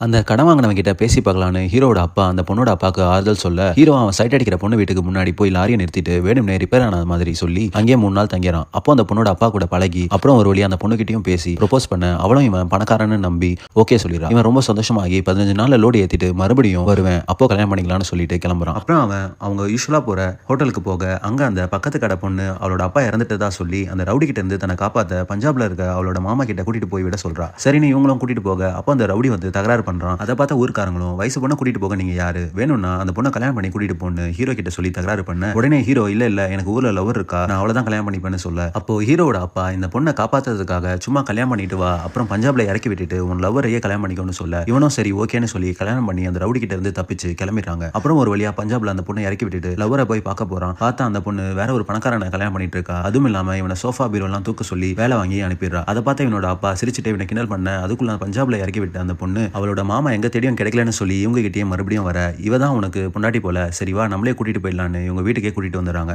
அந்த கடன் வாங்கினவன் கிட்ட பேசி பார்க்கலான்னு ஹீரோட அப்பா அந்த பொண்ணோட அப்பாவுக்கு ஆறுதல் சொல்ல, ஹீரோ அவன் சைட் அடிக்கிற பொண்ணு வீட்டுக்கு முன்னாடி போய் லாரியை நிறுத்திட்டு வேணும்னே ரிப்பேர் ஆன மாதிரி சொல்லி அங்கேயே 3 நாள் தங்கிறான். அப்போ அந்த பொண்ணோட அப்பா கூட பழகி அப்புறம் ஒரு வழியா அந்த பொண்ணுகிட்டயும் பேசி ப்ரொபோஸ் பண்ண அவளும் இவன் பணக்காரன்னு நம்பி ஓகே சொல்லிடுறான். இவன் ரொம்ப சந்தோஷமாகி 15 நாள்ல லோடு ஏத்திட்டு மறுபடியும் வருவேன், அப்போ கல்யாணம் பண்ணிக்கலாம்னு சொல்லிட்டு கிளம்புறான். அப்புறம் அவன் அவங்க யூஸ்வலா போற ஹோட்டலுக்கு போக அங்க அந்த பக்கத்து கடை பொண்ணு அவளோட அப்பா இறந்துட்டதா சொல்லி அந்த ரவுடி கிட்ட இருந்து தன்னை காப்பாத்த பஞ்சாப்ல இருக்க அவளோட மாமா கிட்ட கூட்டிட்டு போய் விட சொல்றா. சரின்னு இவங்களும் கூட்டிட்டு போக அப்போ அந்த ரவுடி வந்து தகராறு பண்றான். அதை பார்த்த ஊர்க்காரங்களும் வயசு பொண்ணை கூட்டிட்டு போக நீங்க யாரு, வேணும்னா அந்த பொண்ணை கல்யாணம் பண்ணி கூட்டிட்டு போன்னு ஹீரோ கிட்ட சொல்லி தகராறு பண்ண உடனே ஹீரோ இல்ல எனக்கு ஊர்ல லவர் இருக்கா, நான் அவ்வளவுதான் கல்யாணம் பண்ணிப்பேன்னு சொல்ல, அப்போ ஹீரோட அப்பா இந்த பொண்ணை காப்பாத்துறதுக்காக சும்மா கல்யாணம் பண்ணிட்டு வா, அப்புறம் பஞ்சாப்ல இறக்கி விட்டுட்டு உன் லவரையே கல்யாணம் பண்ணிக்கோன்னு சொல்ல இவனும் சரி ஓகேன்னு சொல்லி கல்யாணம் பண்ணி அந்த ரவுடி கிட்ட இருந்து தப்பிச்சு கிளம்பிடுறாங்க. அப்புறம் ஒரு வழியா பஞ்சாப்ல அந்த பொண்ணை இறக்கி விட்டுட்டு லவரை போய் பார்க்க போறான். பார்த்தா அந்த பொண்ணு வேற ஒரு பணக்காரனை கல்யாணம் பண்ணிட்டு இருக்கா. அதுவும் இல்லாம இவனை சோஃபா பீரோ எல்லாம் தூக்க சொல்லி வேலை வாங்கி அனுப்பிடுறா. அதை பார்த்த இவனோட அப்பா சிரிச்சுட்டு இவனை கிண்டல் பண்ண அதுக்குள்ள பஞ்சாப்ல இறக்கி விட்டு அந்த பொண்ணு அவளோட மாமா எங்க தேடியும் கிடைக்கலன்னு சொல்லி இவங்க கிட்டே மறுபடியும் வர, இவ தான் உனக்கு பொண்டாட்டி போல, சரி வா நம்மளே கூட்டிட்டு போயிடலான்னு இவங்க வீட்டுக்கே கூட்டிட்டு வந்துடுறாங்க.